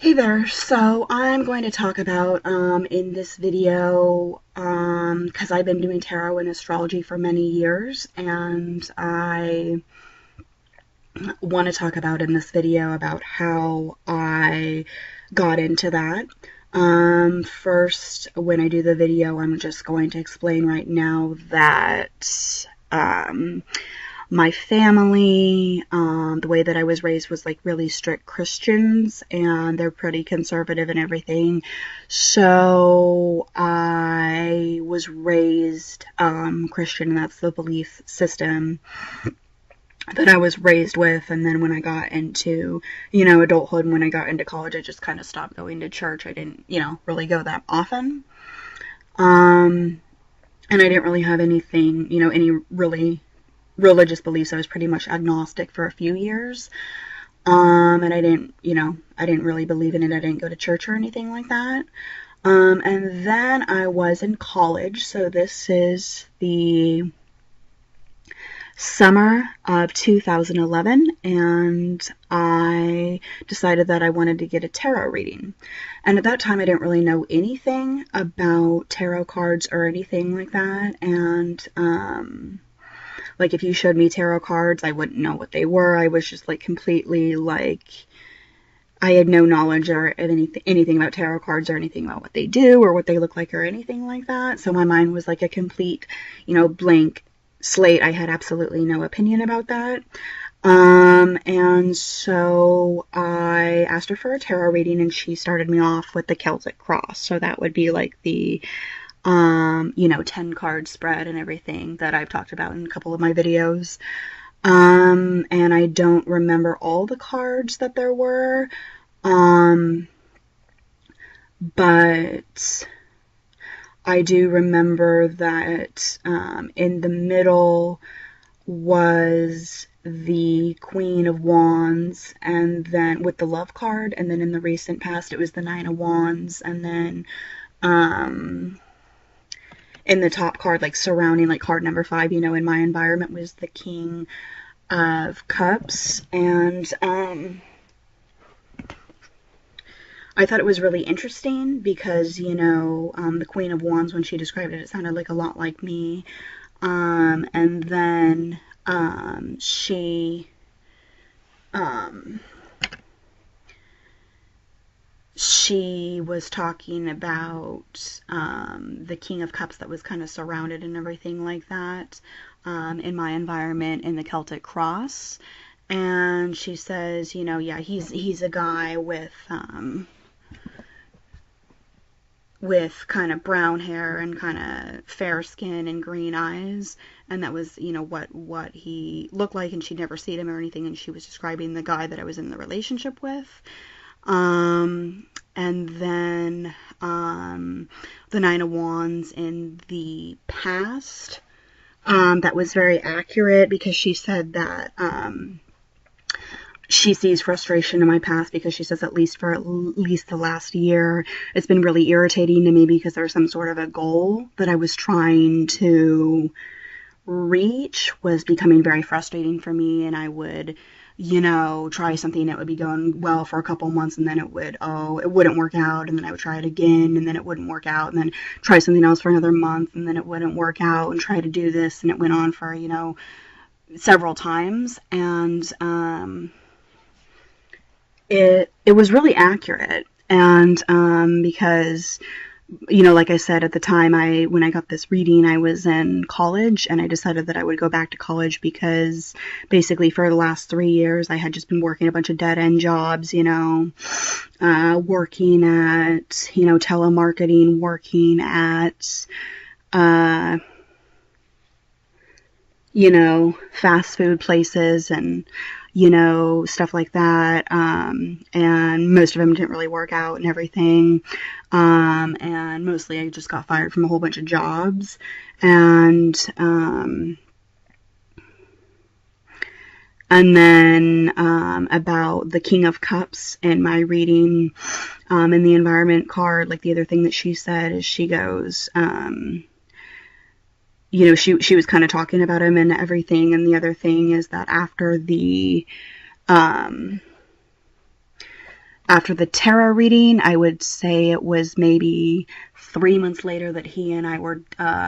Hey there, so I'm going to talk about in this video because I've been doing tarot and astrology for many years, and I want to talk about in this video about how I got into that. First, when I do the video, I'm just going to explain right now that my family, the way that I was raised was like really strict Christians, and they're pretty conservative and everything. So I was raised Christian, and that's the belief system that I was raised with. And then when I got into, adulthood, and when I got into college, I just kind of stopped going to church. I didn't, really go that often. And I didn't really have anything, any really religious beliefs. I was pretty much agnostic for a few years. And I didn't really believe in it. I didn't go to church or anything like that. And then I was in college. So this is the summer of 2011, and I decided that I wanted to get a tarot reading. And at that time, I didn't really know anything about tarot cards or anything like that. And, like, if you showed me tarot cards, I wouldn't know what they were. I was just, like, completely, like, I had no knowledge or anything about tarot cards or anything about what they do or what they look like or anything like that. So my mind was, like, a complete, blank slate. I had absolutely no opinion about that. And so I asked her for a tarot reading, and she started me off with the Celtic cross. So that would be, like, the 10 card spread and everything that I've talked about in a couple of my videos. And I don't remember all the cards that there were, but I do remember that in the middle was the Queen of Wands, and then with the Love card, and then in the recent past it was the Nine of Wands, and then in the top card, like surrounding, like card number 5, in my environment, was the King of Cups. And I thought it was really interesting because, the Queen of Wands, when she described it, it sounded like a lot like me. And then she was talking about the King of Cups that was kind of surrounded and everything like that in my environment in the Celtic cross. And she says, he's a guy with kind of brown hair and kind of fair skin and green eyes, and that was, what he looked like, and she'd never seen him or anything, and she was describing the guy that I was in the relationship with. And then the Nine of Wands in the past, that was very accurate, because she said that she sees frustration in my past, because she says at least the last year it's been really irritating to me, because there was some sort of a goal that I was trying to reach was becoming very frustrating for me, and I would try something that would be going well for a couple months, and then it wouldn't work out, and then I would try it again, and then it wouldn't work out, and then try something else for another month, and then it wouldn't work out, and try to do this, and it went on for, several times. And it was really accurate. And because like I said, at the time when I got this reading, I was in college, and I decided that I would go back to college because basically for the last 3 years I had just been working a bunch of dead-end jobs, working at, telemarketing, working at, fast food places and, stuff like that. And most of them didn't really work out and everything. And mostly I just got fired from a whole bunch of jobs. And then about the King of Cups in my reading, in the environment card, like the other thing that she said is she goes, she was kind of talking about him and everything. And the other thing is that after the After the tarot reading, I would say it was maybe 3 months later that he and I were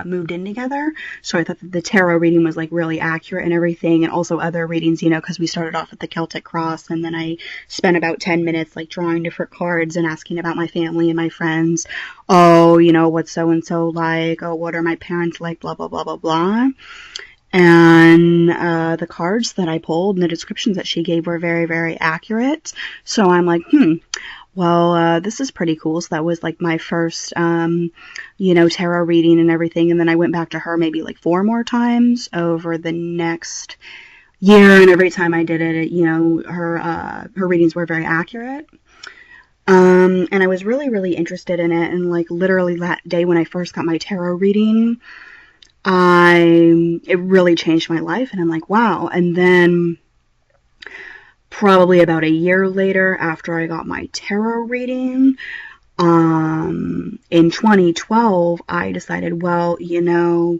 moved in together. So I thought that the tarot reading was like really accurate and everything, and also other readings, you know, because we started off with the Celtic cross, and then I spent about 10 minutes like drawing different cards and asking about my family and my friends. Oh, you know, what's so and so like? Oh, what are my parents like? Blah blah blah blah blah. And the cards that I pulled and the descriptions that she gave were very, very accurate. So I'm like, well, this is pretty cool. So that was like my first, you know, tarot reading and everything. And then I went back to her maybe like 4 more times over the next year. And every time I did it, you know, her readings were very accurate. And I was really, really interested in it. And like literally that day when I first got my tarot reading, it really changed my life, and I'm like, wow. And then probably about a year later, after I got my tarot reading, in 2012, I decided, well, you know,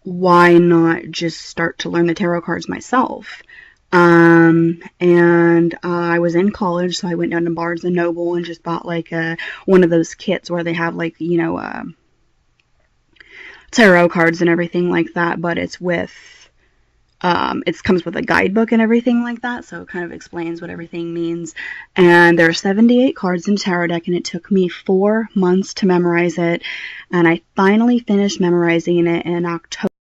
why not just start to learn the tarot cards myself? And I was in college, so I went down to Barnes and Noble and just bought like one of those kits where they have like, you know, tarot cards and everything like that, but it's with, it comes with a guidebook and everything like that, so it kind of explains what everything means. And there are 78 cards in tarot deck, and it took me 4 months to memorize it, and I finally finished memorizing it in October.